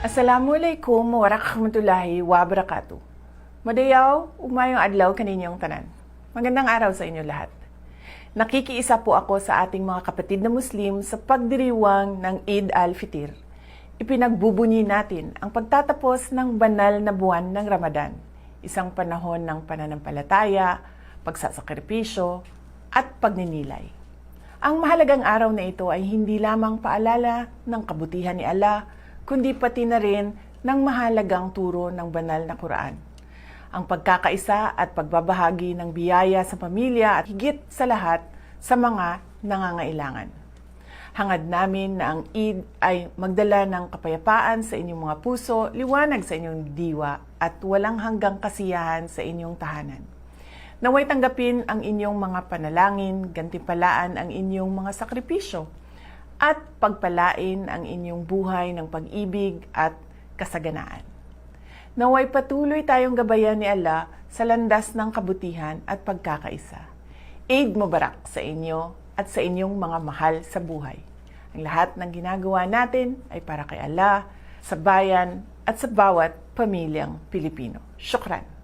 Assalamualaikum warahmatullahi wabarakatuh. Madayaw, umayong adlaw kaninyong tanan. Magandang araw sa inyo lahat. Nakikiisa po ako sa ating mga kapatid na Muslim sa pagdiriwang ng Eid al-Fitr. Ipinagbubunyi natin ang pagtatapos ng banal na buwan ng Ramadan, isang panahon ng pananampalataya, pagsasakripisyo, at pagninilay. Ang mahalagang araw na ito ay hindi lamang paalala ng kabutihan ni Allah, kundi pati na rin ng mahalagang turo ng banal na Quran. Ang pagkakaisa at pagbabahagi ng biyaya sa pamilya at higit sa lahat sa mga nangangailangan. Hangad namin na ang Eid ay magdala ng kapayapaan sa inyong mga puso, liwanag sa inyong diwa at walang hanggang kasiyahan sa inyong tahanan. Naway tanggapin ang inyong mga panalangin, gantimpalaan ang inyong mga sakripisyo, at pagpalain ang inyong buhay ng pag-ibig at kasaganaan. Naway patuloy tayong gabayan ni Allah sa landas ng kabutihan at pagkakaisa. Eid Mubarak sa inyo at sa inyong mga mahal sa buhay. Ang lahat ng ginagawa natin ay para kay Allah, sa bayan at sa bawat pamilyang Pilipino. Syukran.